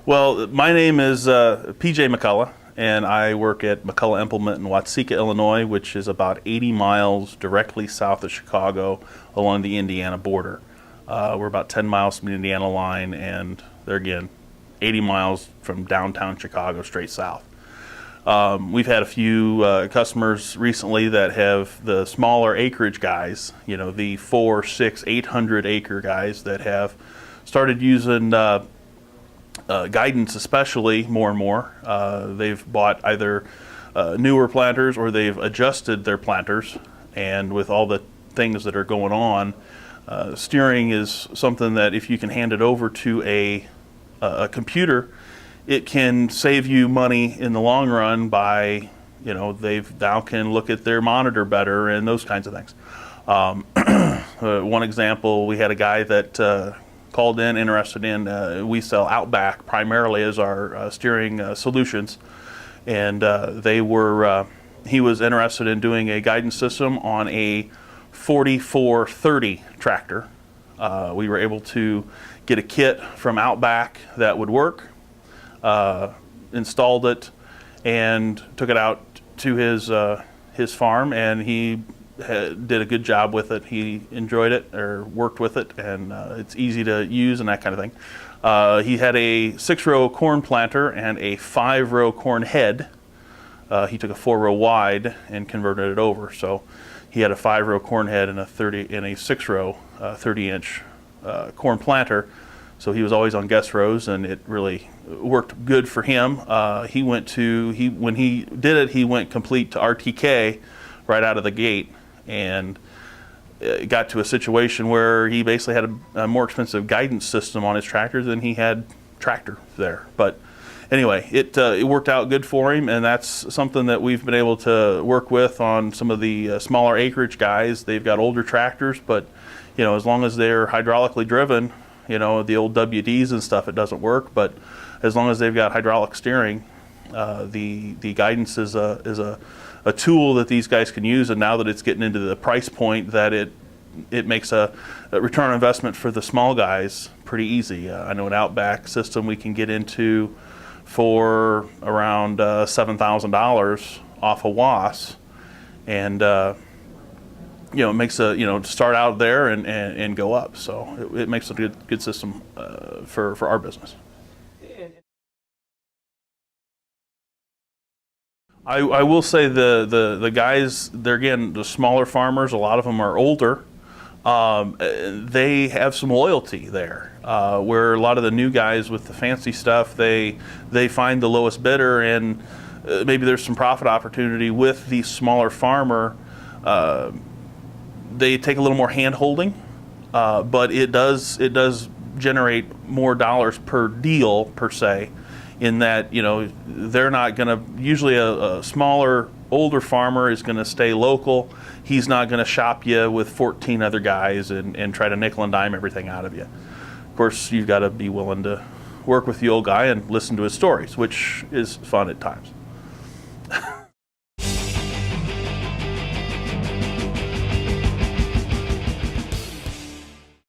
Well, my name is PJ McCullough, and I work at McCullough Implement in Watseka, Illinois, which is about 80 miles directly south of Chicago along the Indiana border. We're about 10 miles from the Indiana line, and they're, again, 80 miles from downtown Chicago straight south. We've had a few customers recently that have the smaller acreage guys, you know, the 4, 6, 800 acre guys that have started using guidance, especially more and more. They've bought either newer planters or they've adjusted their planters, and with all the things that are going on, steering is something that if you can hand it over to a computer, it can save you money in the long run by, you know, they've now can look at their monitor better and those kinds of things. One example, we had a guy that called in interested in, we sell Outback primarily as our steering solutions, and he was interested in doing a guidance system on a 4430 tractor. We were able to get a kit from Outback that would work, installed it, and took it out to his farm, and he did a good job with it. He enjoyed it, or worked with it, and it's easy to use and that kind of thing. He had a 6-row corn planter and a 5-row corn head. He took a 4-row wide and converted it over. So he had a 5-row corn head and a 6-row 30-inch corn planter. So he was always on guest rows, and it really worked good for him. When he did it, he went complete to RTK right out of the gate, and got to a situation where he basically had a more expensive guidance system on his tractor than he had tractor there. But anyway, it worked out good for him, and that's something that we've been able to work with on some of the smaller acreage guys. They've got older tractors, but you know, as long as they're hydraulically driven, you know, the old WDs and stuff, it doesn't work. But as long as they've got hydraulic steering, the guidance is a tool that these guys can use. And now that it's getting into the price point that it makes a return on investment for the small guys pretty easy. I know an Outback system we can get into for around $7,000 off a WAS, and you know, it makes to start out there and go up. So it makes a good system for our business. I will say the guys, they're, again, the smaller farmers, a lot of them are older. They have some loyalty there, where a lot of the new guys with the fancy stuff, they find the lowest bidder, and maybe there's some profit opportunity with the smaller farmer. They take a little more hand holding, but it does generate more dollars per deal per se, in that, you know, they're not going to, usually a smaller, older farmer is going to stay local. He's not going to shop you with 14 other guys and try to nickel and dime everything out of you. Of course, you've got to be willing to work with the old guy and listen to his stories, which is fun at times.